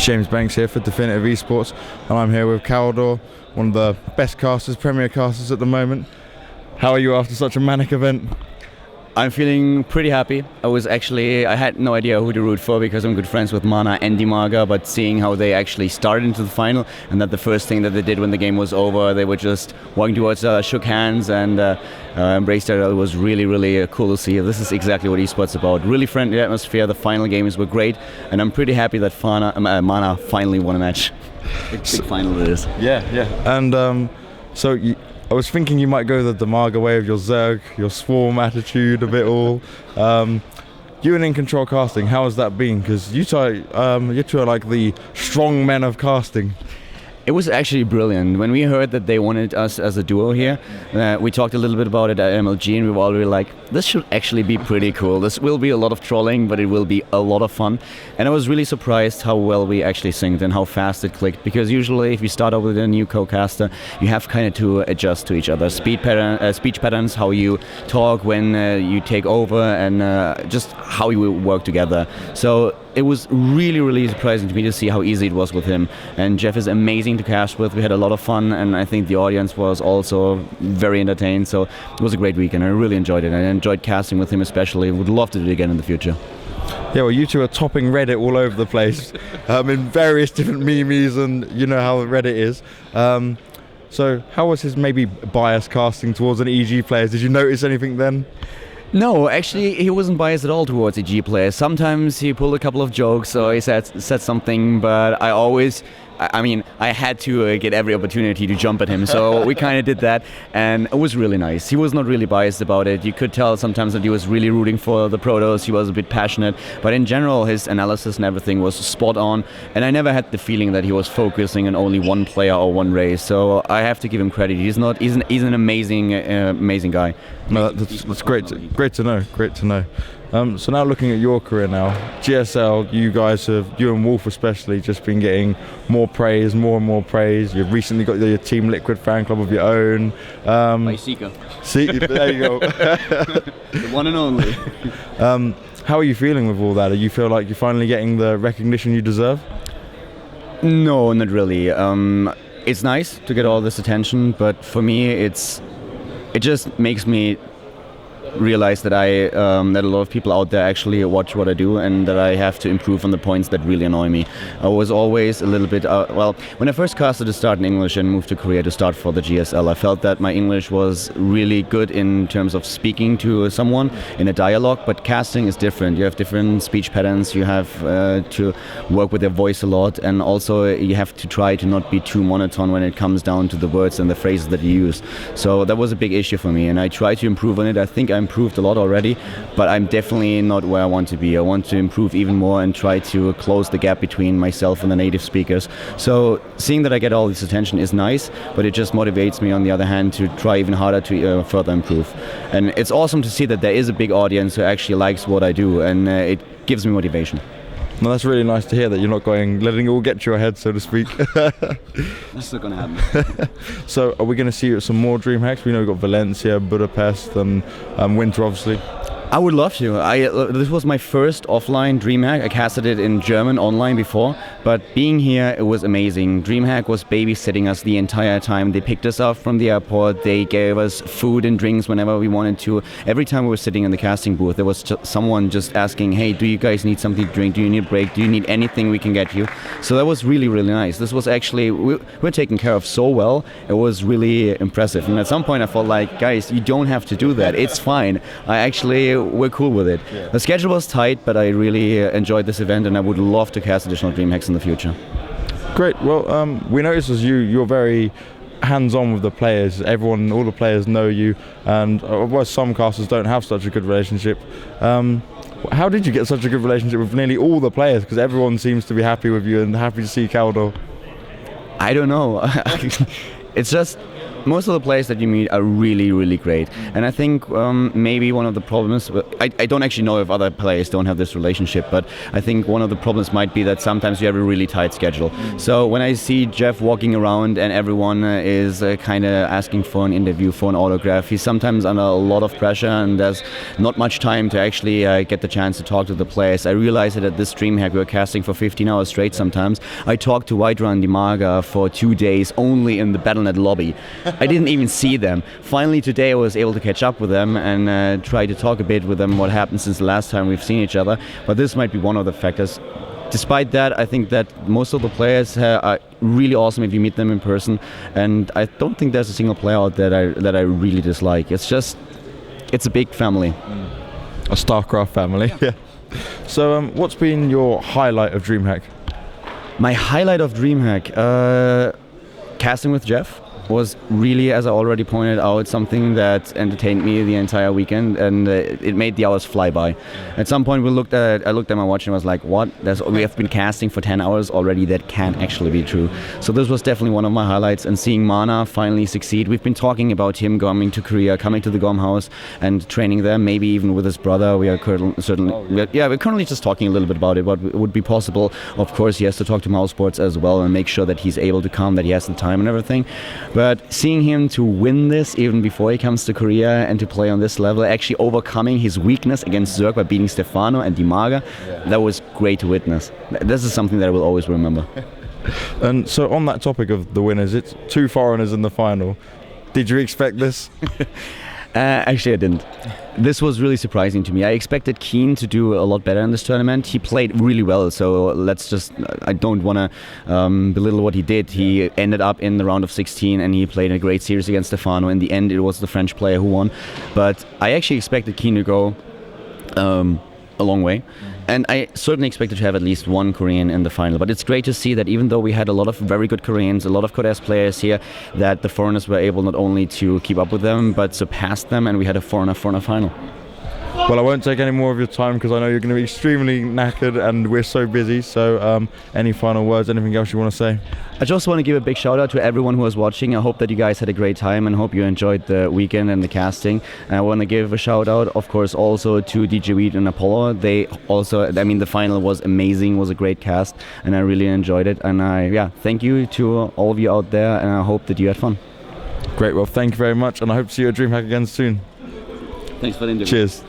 James Banks here for Definitive Esports, and I'm here with Khaldor, one of the best casters, premier casters at the moment. How are you after such a manic event? I'm feeling pretty happy. I had no idea who to root for because I'm good friends with Mana and Dimaga, but seeing how they actually started into the final and that the first thing that they did when the game was over, they were just walking towards shook hands and embraced it. It was really, really cool to see. This is exactly what esports is about. Really friendly atmosphere. The final games were great, and I'm pretty happy that Mana finally won a match. Big final it is. Yeah. And I was thinking you might go the Dimaga way of your Zerg, your swarm attitude, a bit all. You and In Control Casting, how has that been? Because you two are like the strong men of casting. It was actually brilliant. When we heard that they wanted us as a duo here, we talked a little bit about it at MLG, and we were all really like, this should actually be pretty cool. This will be a lot of trolling, but it will be a lot of fun. And I was really surprised how well we actually synced and how fast it clicked, because usually if you start out with a new co-caster, you have kind of to adjust to each other. Speech patterns, how you talk when you take over, and just how you work together. So it was really, really surprising to me to see how easy it was with him. And Jeff is amazing to cast with. We had a lot of fun, and I think the audience was also very entertained. So it was a great weekend. I really enjoyed it. I enjoyed casting with him especially. Would love to do it again in the future. Yeah, well, you two are topping Reddit all over the place in various different memes, and you know how Reddit is. So how was his maybe bias casting towards an EG players? Did you notice anything then? No, actually, he wasn't biased at all towards EG players. Sometimes he pulled a couple of jokes, or he said something, but I had to get every opportunity to jump at him, so we kind of did that, and it was really nice. He was not really biased about it. You could tell sometimes that he was really rooting for the Protoss. He was a bit passionate, but in general, his analysis and everything was spot on, and I never had the feeling that he was focusing on only one player or one race, so I have to give him credit. He's an amazing guy. No, that's great to know. So now looking at your career now, GSL, you and Wolf especially, just been getting more and more praise. You've recently got your Team Liquid fan club of your own. By Seeker. There you go. The one and only. How are you feeling with all that? Do you feel like you're finally getting the recognition you deserve? No, not really. It's nice to get all this attention, but for me, it just makes me realize that that a lot of people out there actually watch what I do, and that I have to improve on the points that really annoy me. I was always a little bit, when I first casted to start in English and moved to Korea to start for the GSL, I felt that my English was really good in terms of speaking to someone in a dialogue, but casting is different. You have different speech patterns, you have to work with your voice a lot, and also you have to try to not be too monotone when it comes down to the words and the phrases that you use. So that was a big issue for me, and I try to improve on it. I think I improved a lot already, but I'm definitely not where I want to be. I want to improve even more and try to close the gap between myself and the native speakers. So seeing that I get all this attention is nice, but it just motivates me on the other hand to try even harder to further improve. And it's awesome to see that there is a big audience who actually likes what I do, and it gives me motivation. No, that's really nice to hear that you're not letting it all get to your head, so to speak. That's not going to happen. So are we going to see you at some more Dreamhacks? We know we've got Valencia, Budapest, and Winter, obviously. I would love to. This was my first offline Dreamhack. I casted it in German online before, but being here, it was amazing. Dreamhack was babysitting us the entire time. They picked us up from the airport. They gave us food and drinks whenever we wanted to. Every time we were sitting in the casting booth, there was someone just asking, hey, do you guys need something to drink? Do you need a break? Do you need anything we can get you? So that was really, really nice. This was actually, we're taken care of so well. It was really impressive. And at some point I felt like, guys, you don't have to do that. It's fine. We're cool with it. Yeah. The schedule was tight, but I really enjoyed this event, and I would love to cast additional Dreamhacks in the future. Great. Well, we noticed as you're very hands-on with the players. All the players know you, and some casters don't have such a good relationship. How did you get such a good relationship with nearly all the players? Because everyone seems to be happy with you and happy to see Khaldor. I don't know. It's just most of the players that you meet are really, really great. And I think maybe one of the problems, I don't actually know if other players don't have this relationship, but I think one of the problems might be that sometimes you have a really tight schedule. So when I see Jeff walking around and everyone is kind of asking for an interview, for an autograph, he's sometimes under a lot of pressure and there's not much time to actually get the chance to talk to the players. I realized that at this Dreamhack we were casting for 15 hours straight sometimes. I talked to Whiterun and Dimaga for 2 days only in the Battle.net lobby. I didn't even see them. Finally today I was able to catch up with them and try to talk a bit with them what happened since the last time we've seen each other. But this might be one of the factors. Despite that, I think that most of the players are really awesome if you meet them in person, and I don't think there's a single player out there that I really dislike. It's a big family. A StarCraft family. Yeah. So what's been your highlight of Dreamhack? My highlight of Dreamhack, casting with Jeff was really, as I already pointed out, something that entertained me the entire weekend, and it made the hours fly by. At some point I looked at my watch and was like, what? We have been casting for 10 hours already? That can't actually be true. So this was definitely one of my highlights, and seeing Mana finally succeed. We've been talking about him coming to Korea, coming to the GOM house and training there, maybe even with his brother. We are we're currently just talking a little bit about it, what would be possible. Of course, he has to talk to Mousesports as well and make sure that he's able to come, that he has the time and everything. But seeing him to win this even before he comes to Korea and to play on this level, actually overcoming his weakness against Zerg by beating Stefano and Dimaga, that was great to witness. This is something that I will always remember. And so on that topic of the winners, it's 2 foreigners in the final. Did you expect this? Actually, I didn't. This was really surprising to me. I expected Keen to do a lot better in this tournament. He played really well, so I don't want to belittle what he did. He ended up in the round of 16 and he played a great series against Stefano. In the end, it was the French player who won. But I actually expected Keen to go a long way. And I certainly expected to have at least one Korean in the final. But it's great to see that even though we had a lot of very good Koreans, a lot of Kodes players here, that the foreigners were able not only to keep up with them, but surpass them, and we had a foreigner final. Well, I won't take any more of your time because I know you're going to be extremely knackered and we're so busy. So any final words, anything else you want to say? I just want to give a big shout out to everyone who was watching. I hope that you guys had a great time and hope you enjoyed the weekend and the casting. And I want to give a shout out, of course, also to DJ Weed and Apollo. The final was amazing, was a great cast, and I really enjoyed it. And thank you to all of you out there, and I hope that you had fun. Great, well, thank you very much, and I hope to see you at Dreamhack again soon. Thanks for the interview. Cheers.